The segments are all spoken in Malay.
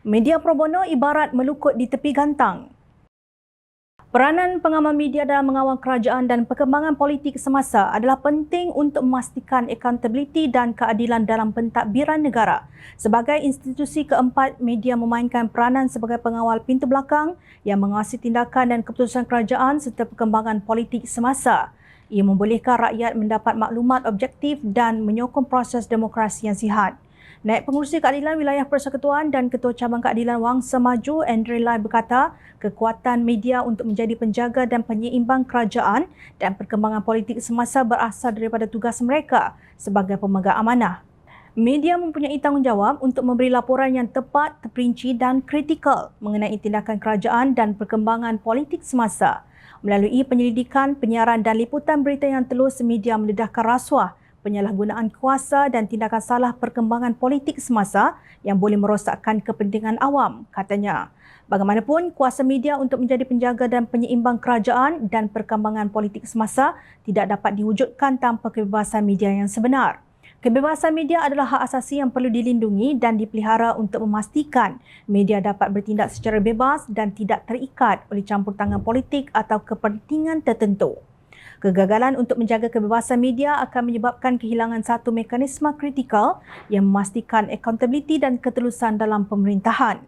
Media pro bono ibarat melukut di tepi gantang. Peranan pengamal media dalam mengawal kerajaan dan perkembangan politik semasa adalah penting untuk memastikan accountability dan keadilan dalam pentadbiran negara. Sebagai institusi keempat, media memainkan peranan sebagai pengawal pintu belakang yang mengawasi tindakan dan keputusan kerajaan serta perkembangan politik semasa. Ia membolehkan rakyat mendapat maklumat objektif dan menyokong proses demokrasi yang sihat. Naib Pengurusi Keadilan Wilayah Persekutuan dan Ketua Cabang Keadilan Wangsa Maju, Andre Lai berkata, kekuatan media untuk menjadi penjaga dan penyeimbang kerajaan dan perkembangan politik semasa berasal daripada tugas mereka sebagai pemegang amanah. Media mempunyai tanggungjawab untuk memberi laporan yang tepat, terperinci dan kritikal mengenai tindakan kerajaan dan perkembangan politik semasa. Melalui penyelidikan, penyiaran dan liputan berita yang telus, media mendedahkan rasuah, penyalahgunaan kuasa dan tindakan salah perkembangan politik semasa yang boleh merosakkan kepentingan awam, katanya. Bagaimanapun, kuasa media untuk menjadi penjaga dan penyeimbang kerajaan dan perkembangan politik semasa tidak dapat diwujudkan tanpa kebebasan media yang sebenar. Kebebasan media adalah hak asasi yang perlu dilindungi dan dipelihara untuk memastikan media dapat bertindak secara bebas dan tidak terikat oleh campur tangan politik atau kepentingan tertentu. Kegagalan untuk menjaga kebebasan media akan menyebabkan kehilangan satu mekanisme kritikal yang memastikan accountability dan ketelusan dalam pemerintahan.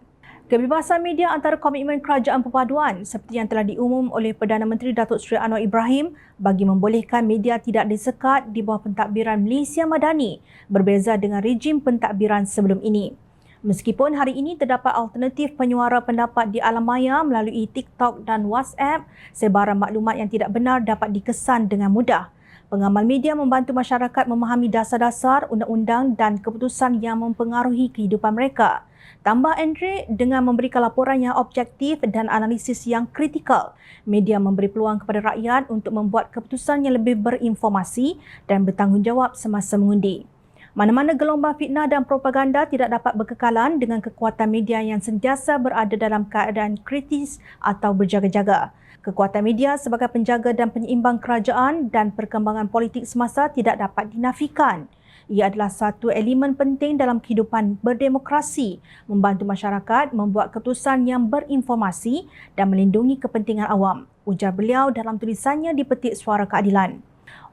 Kebebasan media antara komitmen kerajaan perpaduan seperti yang telah diumum oleh Perdana Menteri Datuk Seri Anwar Ibrahim bagi membolehkan media tidak disekat di bawah pentadbiran Malaysia Madani berbeza dengan rejim pentadbiran sebelum ini. Meskipun hari ini terdapat alternatif penyuara pendapat di alam maya melalui TikTok dan WhatsApp, sebaran maklumat yang tidak benar dapat dikesan dengan mudah. Pengamal media membantu masyarakat memahami dasar-dasar undang-undang dan keputusan yang mempengaruhi kehidupan mereka. Tambah Andre, dengan memberikan laporan yang objektif dan analisis yang kritikal, media memberi peluang kepada rakyat untuk membuat keputusan yang lebih berinformasi dan bertanggungjawab semasa mengundi. Mana-mana gelombang fitnah dan propaganda tidak dapat berkekalan dengan kekuatan media yang sentiasa berada dalam keadaan kritis atau berjaga-jaga. Kekuatan media sebagai penjaga dan penyeimbang kerajaan dan perkembangan politik semasa tidak dapat dinafikan. Ia adalah satu elemen penting dalam kehidupan berdemokrasi, membantu masyarakat membuat keputusan yang berinformasi dan melindungi kepentingan awam, ujar beliau dalam tulisannya di Petik Suara Keadilan.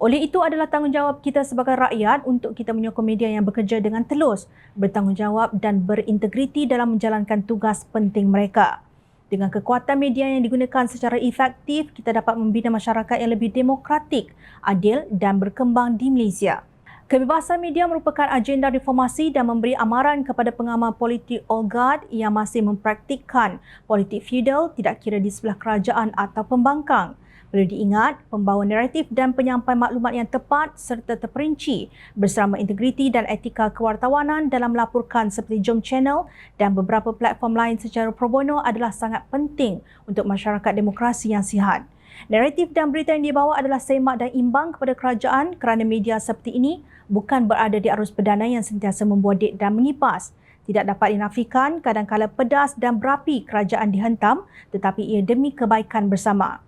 Oleh itu adalah tanggungjawab kita sebagai rakyat untuk kita menyokong media yang bekerja dengan telus, bertanggungjawab dan berintegriti dalam menjalankan tugas penting mereka. Dengan kekuatan media yang digunakan secara efektif, kita dapat membina masyarakat yang lebih demokratik, adil dan berkembang di Malaysia. Kebebasan media merupakan agenda reformasi dan memberi amaran kepada pengamal politik oligark yang masih mempraktikkan politik feudal tidak kira di sebelah kerajaan atau pembangkang. Perlu diingat, pembawa naratif dan penyampai maklumat yang tepat serta terperinci bersama integriti dan etika kewartawanan dalam melaporkan seperti Jom Channel dan beberapa platform lain secara pro bono adalah sangat penting untuk masyarakat demokrasi yang sihat. Naratif dan berita yang dibawa adalah semak dan imbang kepada kerajaan kerana media seperti ini bukan berada di arus perdana yang sentiasa membodik dan mengipas. Tidak dapat dinafikan kadang-kala pedas dan berapi kerajaan dihentam tetapi ia demi kebaikan bersama.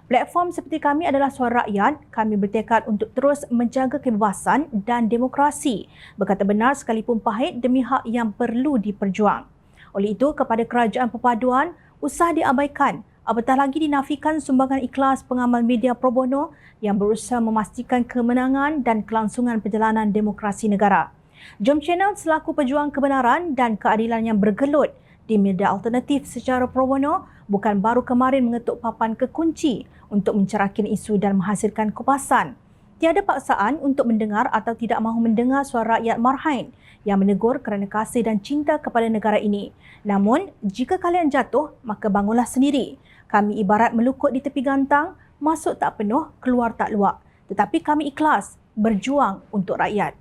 Platform seperti kami adalah suara rakyat. Kami bertekad untuk terus menjaga kebebasan dan demokrasi. Berkata benar sekalipun pahit demi hak yang perlu diperjuang. Oleh itu, kepada kerajaan perpaduan, usah diabaikan. Apatah lagi dinafikan sumbangan ikhlas pengamal media pro bono yang berusaha memastikan kemenangan dan kelangsungan perjalanan demokrasi negara. Jom Channel selaku pejuang kebenaran dan keadilan yang bergelut di media alternatif secara pro bono bukan baru kemarin mengetuk papan kekunci untuk mencerahkan isu dan menghasilkan kupasan. Tiada paksaan untuk mendengar atau tidak mahu mendengar suara rakyat marhain yang menegur kerana kasih dan cinta kepada negara ini. Namun, jika kalian jatuh, maka bangunlah sendiri. Kami ibarat melukut di tepi gantang, masuk tak penuh, keluar tak luak. Tetapi kami ikhlas berjuang untuk rakyat.